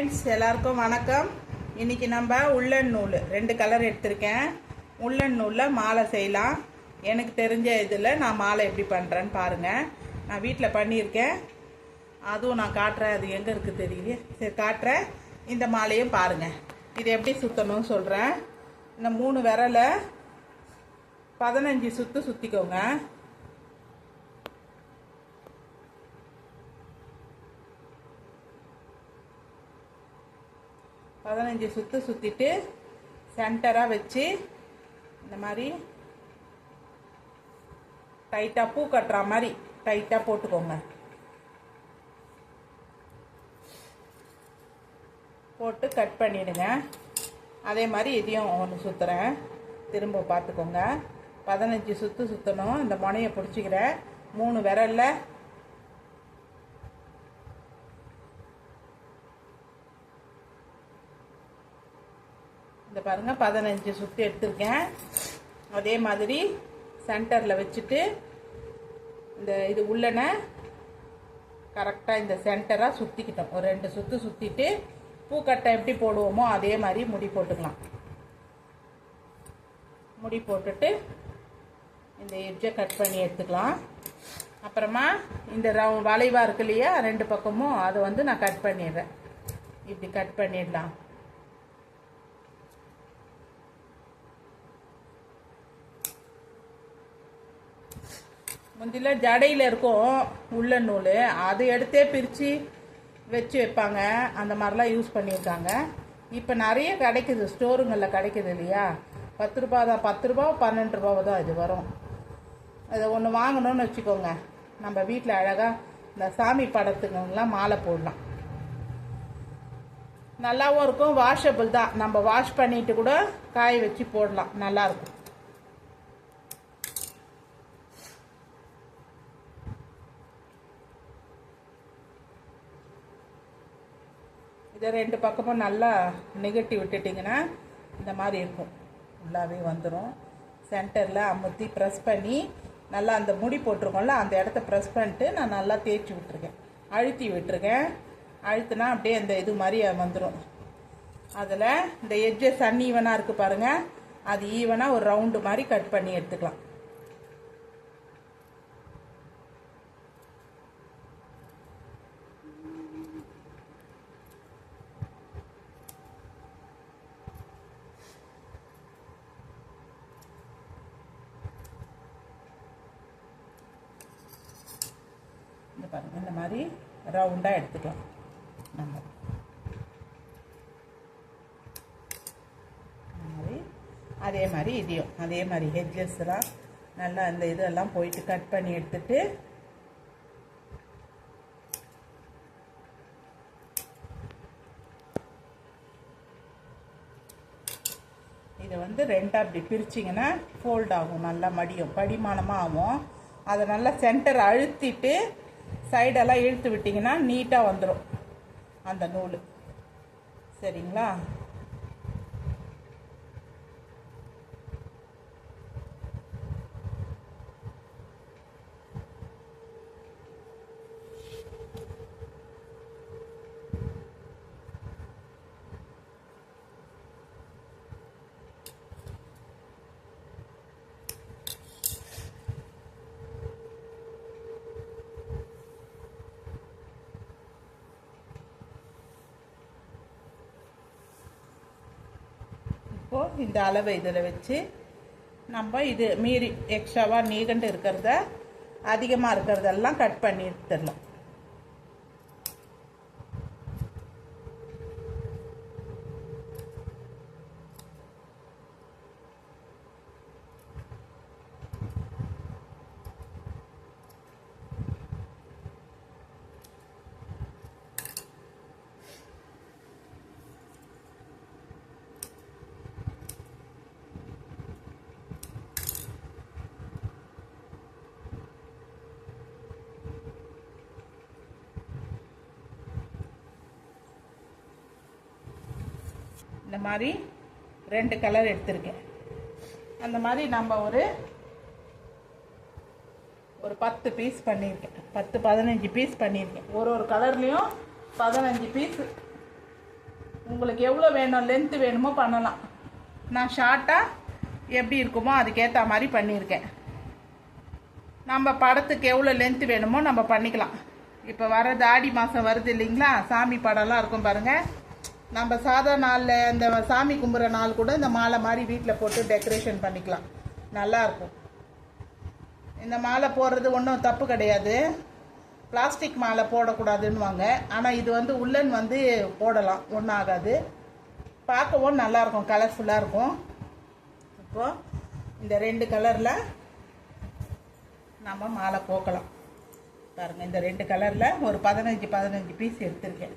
Friends, எல்லாருக்கும் வணக்கம். இன்றைக்கி நம்ம உள்ளன் நூல் 2 கலர் எடுத்திருக்கேன். உள்ளன் நூலில் மாலை செய்யலாம். எனக்கு தெரிஞ்ச இதில் நான் மாலை எப்படி பண்ணுறேன்னு பாருங்கள். நான் வீட்டில் பண்ணியிருக்கேன், அதுவும் நான் காட்டுறேன். அது எங்கே இருக்குது தெரியல, சரி காட்டுறேன். இந்த மாலையும் பாருங்கள். இது எப்படி சுற்றணும்னு சொல்கிறேன். இந்த 3 விரலை 15 சுற்று சுற்றிக்கோங்க. சுற்று சுற்றிட்டு சென்டராக வச்சு இந்த மாதிரி டைட்டாக பூ கட்டுற மாதிரி டைட்டாக போட்டுக்கோங்க. போட்டு கட் பண்ணிடுங்க. அதே மாதிரி இதையும் ஒன்று சுற்றுறேன், திரும்ப பார்த்துக்கோங்க. 15 சுற்று சுற்றணும். இந்த முனையை பிடிச்சிக்கிறேன். 3 விரலில் இந்த பாருங்க 15 சுற்று எடுத்திருக்கேன். அதே மாதிரி சென்டரில் வச்சுட்டு இந்த இது உள்ளன கரெக்டாக இந்த சென்டராக சுற்றிக்கிட்டோம். ஒரு 2 சுற்று சுற்றிட்டு பூக்கட்டை எப்படி போடுவோமோ அதே மாதிரி முடி போட்டுக்கலாம். முடி போட்டுட்டு இந்த எட்ஜை கட் பண்ணி எடுத்துக்கலாம். அப்புறமா இந்த வளைவாக இருக்கு இல்லையா, 2 பக்கமும் அதை நான் கட் பண்ணிடுறேன். இப்படி கட் பண்ணிடலாம். முந்தில ஜடையில் இருக்கும் உள்ளன் நூல், அது எடுத்தே பிரித்து வச்சு வைப்பாங்க. அந்த மாதிரிலாம் யூஸ் பண்ணியிருக்காங்க. இப்போ நிறைய கிடைக்குது, ஸ்டோருங்களில் கிடைக்குது இல்லையா. 10 ரூபா தான், 10 ரூபா 12 ரூபா தான் இது வரும். அதை ஒன்று வாங்கணும்னு வச்சுக்கோங்க. நம்ம வீட்டில் அழகாக இந்த சாமி படத்துக்கெல்லாம் மாலை போடலாம். நல்லாவும் இருக்கும், வாஷபிள் தான். நம்ம வாஷ் பண்ணிட்டு கூட காய வச்சு போடலாம், நல்லாயிருக்கும். இதை 2 பக்கமும் நல்லா நெகட்டி விட்டுட்டிங்கன்னா இந்த மாதிரி இருக்கும், ஃபுல்லாகவே வந்துடும். சென்டரில் அமுத்தி ப்ரெஸ் பண்ணி நல்லா அந்த முடி போட்டிருக்கோம்ல அந்த இடத்த ப்ரெஸ் பண்ணிட்டு நான் நல்லா தேய்ச்சி விட்டுருக்கேன், அழுத்தி விட்டுருக்கேன். அழுத்தினா அப்படியே அந்த இது மாதிரி வந்துடும். அதில் இந்த எட்ஜஸ் அன்ஈவனாக இருக்குது பாருங்கள், அது ஈவனாக ஒரு ரவுண்டு மாதிரி கட் பண்ணி எடுத்துக்கலாம். இந்த பாருங்கள், இந்த மாதிரி ரவுண்டாக எடுத்துக்கலாம் நம்ம. அதே மாதிரி இதையும் அதே மாதிரி ஹெட்ஜஸ்லாம் நல்லா அந்த இதெல்லாம் போயிட்டு கட் பண்ணி எடுத்துட்டு இதை 2 அப்படி பிரிச்சிங்கன்னா ஃபோல்ட் ஆகும், நல்லா மடியும், படிமானமாக ஆகும். அதை நல்லா சென்டர் அழுத்திட்டு சைடெல்லாம் இழுத்து விட்டிங்கன்னா நீட்டாக வந்துடும் அந்த நூல். சரிங்களா? இப்போது இந்த அளவை இதில் வச்சு நம்ம இது மீறி எக்ஸ்ட்ராவாக நீகண்டு இருக்கிறத அதிகமாக இருக்கிறதெல்லாம் கட் பண்ணி எடுத்துடலாம். இந்த மாதிரி 2 கலர் எடுத்திருக்கேன். அந்த மாதிரி நம்ம ஒரு 10 பீஸ் பண்ணியிருக்கேன், 10-15 பீஸ் பண்ணியிருக்கேன். ஒரு கலர்லேயும் 15 பீஸ் உங்களுக்கு எவ்வளோ வேணும், லென்த்து வேணுமோ பண்ணலாம். நான் ஷார்ட்டாக எப்படி இருக்குமோ அதுக்கேற்ற மாதிரி பண்ணியிருக்கேன். நம்ம படத்துக்கு எவ்வளோ லென்த்து வேணுமோ நம்ம பண்ணிக்கலாம். இப்போ வர்றது ஆடி மாதம் வருது இல்லைங்களா, சாமி படம்லாம் இருக்கும் பாருங்கள். நம்ம சாதா நாளில் இந்த சாமி கும்பிட்ற நாள் கூட இந்த மாலை மாதிரி வீட்டில் போட்டு டெக்கரேஷன் பண்ணிக்கலாம், நல்லாயிருக்கும். இந்த மாலை போடுறது ஒன்றும் தப்பு கிடையாது. பிளாஸ்டிக் மாலை போடக்கூடாதுன்னுவாங்க. ஆனால் இது வந்து உள்ளன் வந்து போடலாம், ஒன்றும் ஆகாது. பார்க்கவும் நல்லாயிருக்கும், கலர்ஃபுல்லாக இருக்கும். இப்போது இந்த 2 கலரில் நம்ம மாலை போக்கலாம் பாருங்கள். இந்த 2 கலரில் ஒரு 15 பீஸ் எடுத்திருக்கேன்.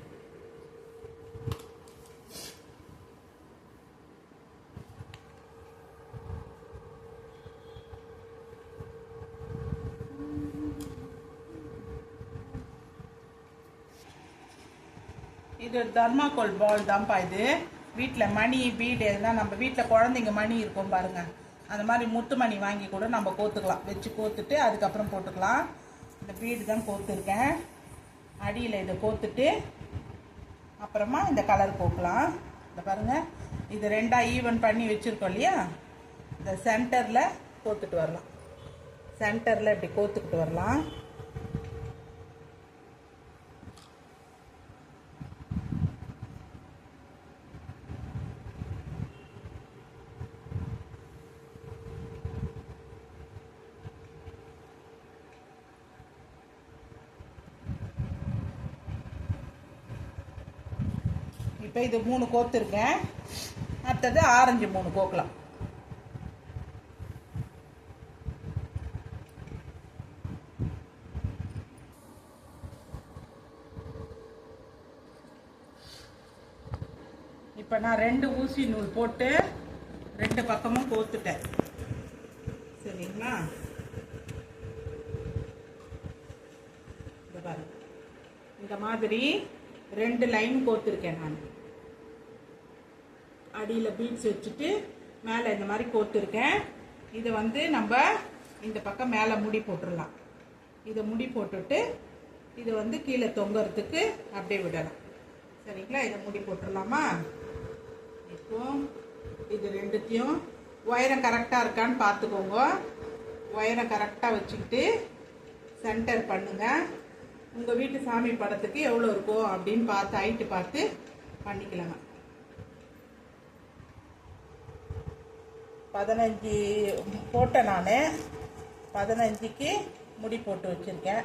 இது தர்மாக்கோல் பால் தான்ப்பா. இது வீட்டில் மணி பீடு தான், நம்ம வீட்டில் குழந்தைங்க மணி இருக்கும் பாருங்கள், அந்த மாதிரி முத்து மணி வாங்கி கூட நம்ம கோத்துக்கலாம், வச்சு கோத்துட்டு அதுக்கப்புறம் போட்டுக்கலாம். இந்த பீடு தான் கோத்துருக்கேன். அடியில் இதை கோத்துட்டு அப்புறமா இந்த கலர் போக்கலாம். இந்த பாருங்கள், இது 2ஆக ஈவன் பண்ணி வச்சுருக்கோம் இல்லையா, இந்த சென்டரில் கோத்துட்டு வரலாம். சென்டரில் இப்படி கோத்துக்கிட்டு வரலாம். இப்போ இது 3 கோத்துருக்கேன். அடுத்தது ஆரஞ்சு 3 கோக்கலாம். இப்போ நான் 2 ஊசி நூல் போட்டு 2 பக்கமும் கோத்துட்டேன், சரிங்களா. இந்த பாருங்க, இந்த மாதிரி 2 லைன் கோத்துருக்கேன் நான். அடியில் பீட்ஸ் வச்சுட்டு மேலே இந்த மாதிரி கோத்துருக்கேன். இதை வந்து நம்ம இந்த பக்கம் மேலே முடி போட்டுடலாம். இதை முடி போட்டுட்டு இது வந்து கீழே தொங்குறதுக்கு அப்படியே விடலாம், சரிங்களா. இதை முடி போட்டுடலாமா. இப்போ இது 2த்தையும் ஒயரம் கரெக்டாக இருக்கான்னு பார்த்துக்கோங்க. ஒயரம் கரெக்டாக வச்சுக்கிட்டு சென்டர் பண்ணுங்கள். உங்கள் வீட்டு சாமி படத்துக்கு எவ்வளோ இருக்கும் அப்படின்னு பார்த்து ஹைட்டு பார்த்து பண்ணிக்கலாங்க. 15 போட்டேன் நான். 15க்கு முடி போட்டு வச்சுருக்கேன்.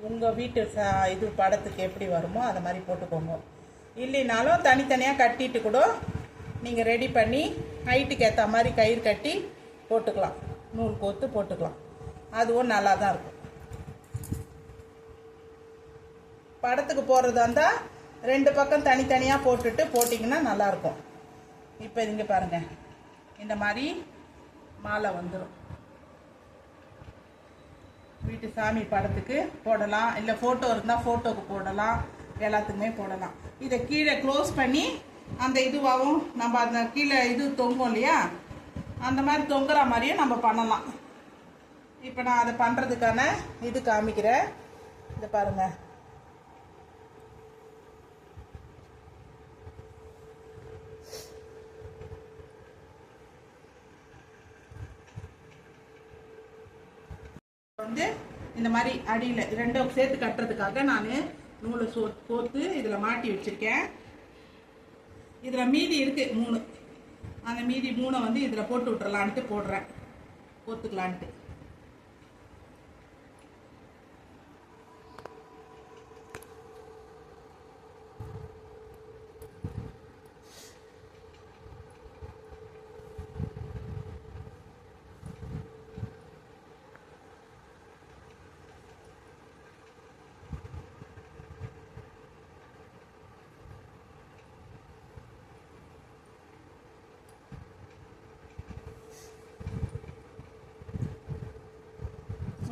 உங்கள் வீட்டு இது படத்துக்கு எப்படி வருமோ அதை மாதிரி போட்டுக்கோங்க. இல்லைனாலும் தனித்தனியாக கட்டிட்டு கூட நீங்கள் ரெடி பண்ணி ஹைட்டுக்கு ஏற்ற மாதிரி கயிறு கட்டி போட்டுக்கலாம், நூல் கோத்து போட்டுக்கலாம். அதுவும் நல்லா தான் இருக்கும். படத்துக்கு போடுறதா இருந்தால் 2 பக்கம் தனித்தனியாக போட்டுட்டு போட்டிங்கன்னா நல்லாயிருக்கும். இப்போ இங்கே பாருங்கள், இந்த மாதிரி மாலை வந்துடும். வீட்டு சாமி படத்துக்கு போடலாம், இல்லை ஃபோட்டோ இருந்தால் ஃபோட்டோவுக்கு போடலாம், எல்லாத்துக்குமே போடலாம். இதை கீழே க்ளோஸ் பண்ணி அந்த இதுவாகவும் நம்ம அந்த கீழே இது தொங்கும் இல்லையா, அந்த மாதிரி தொங்குற மாதிரியும் நம்ம பண்ணலாம். இப்போ நான் அதை பண்ணுறதுக்கான இது காமிக்கிறேன். இதை பாருங்கள், வந்து இந்த மாதிரி அடியில் 2 சேர்த்து கட்டுறதுக்காக நான் நூலை கோத்து இதில் மாட்டி வச்சுருக்கேன். இதில் மீதி இருக்குது 3, அந்த மீதி 3 வந்து இதில் போட்டு விட்டுறலான்ட்டு போடுறேன், கோத்துக்கலான்ட்டு.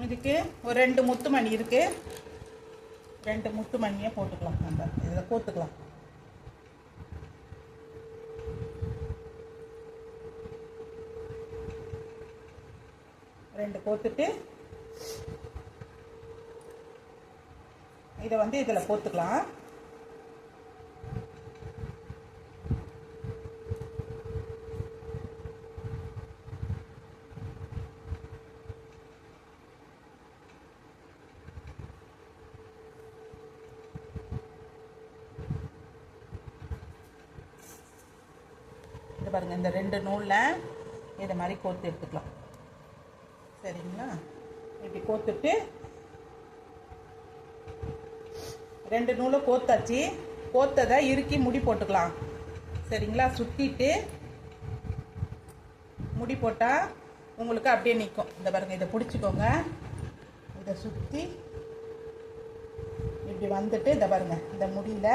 இதுக்கு ஒரு 2 முத்து மணி இருக்குது, 2 முத்து மணியை போட்டுக்கலாம். நம்ம இதில் கோத்துக்கலாம். ரெண்டு கோத்துட்டு இதை வந்து இதில் கோத்துக்கலாம். பாருங்கள், இந்த 2 நூலில் இதை மாதிரி கோர்த்து எடுத்துக்கலாம். சரிங்களா? இப்படி கோர்த்துட்டு 2 நூலை கோர்த்தாச்சு. கோர்த்ததை இறுக்கி முடி போட்டுக்கலாம். சரிங்களா? சுற்றிட்டு முடி போட்டால் உங்களுக்கு அப்படியே நிற்கும். இந்த பாருங்கள், இதை பிடிச்சிக்கோங்க. இதை சுற்றி இப்படி வந்துட்டு இதை பாருங்கள், இந்த முடியில்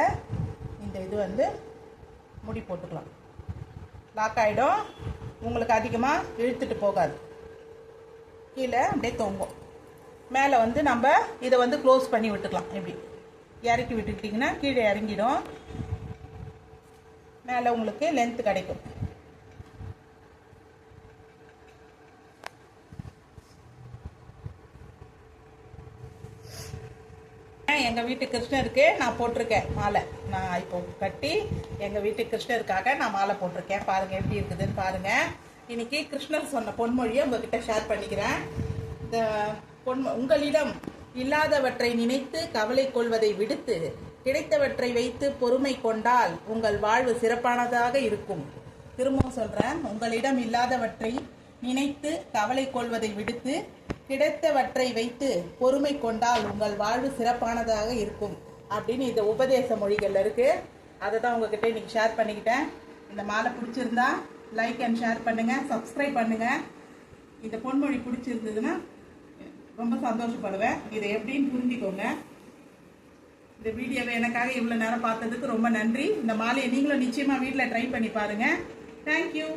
இந்த இது வந்து முடி போட்டுக்கலாம். லாக் ஆகிடும். உங்களுக்கு அதிகமாக இழுத்துட்டு போகாது. கீழே அப்படியே தொங்கும். மேலே வந்து நம்ம இதை வந்து க்ளோஸ் பண்ணி விட்டுக்கலாம். இப்படி இறக்கி விட்டுக்கிட்டிங்கன்னா கீழே இறங்கிடும். மேலே உங்களுக்கு லென்த்து கிடைக்கும். எங்கள் வீட்டு கிருஷ்ணருக்கு நான் போட்டிருக்கேன் மாலை. நான் இப்போ கட்டி எங்கள் வீட்டு கிருஷ்ணருக்காக நான் மாலை போட்டிருக்கேன். பாருங்கள் எப்படி இருக்குதுன்னு பாருங்கள். இன்னைக்கு கிருஷ்ணர் சொன்ன பொன்மொழியை உங்ககிட்ட ஷேர் பண்ணிக்கிறேன். இந்த உங்களிடம் இல்லாதவற்றை நினைத்து கவலை கொள்வதை விடுத்து கிடைத்தவற்றை வைத்து பொறுமை கொண்டால் உங்கள் வாழ்வு சிறப்பானதாக இருக்கும். திரும்பவும் சொல்கிறேன், உங்களிடம் இல்லாதவற்றை நினைத்து கவலை கொள்வதை விடுத்து கிடைத்தவற்றை வைத்து பொறுமை கொண்டால் உங்கள் வாழ்வு சிறப்பானதாக இருக்கும் அப்படின்னு இந்த உபதேச மொழிகளில் இருக்குது. அதை தான் உங்ககிட்ட இன்னைக்கு ஷேர் பண்ணிக்கிட்டேன். இந்த மாலை பிடிச்சிருந்தா லைக் அண்ட் ஷேர் பண்ணுங்கள், சப்ஸ்கிரைப் பண்ணுங்கள். இந்த பொன்மொழி பிடிச்சிருந்ததுன்னா ரொம்ப சந்தோஷப்படுவேன். இதை எப்படின்னு புரிஞ்சுக்கோங்க. இந்த வீடியோவை எனக்காக இவ்வளோ நேரம் பார்த்ததுக்கு ரொம்ப நன்றி. இந்த மாலையை நீங்களும் நிச்சயமாக வீட்டில் ட்ரை பண்ணி பாருங்கள். தேங்க்யூ.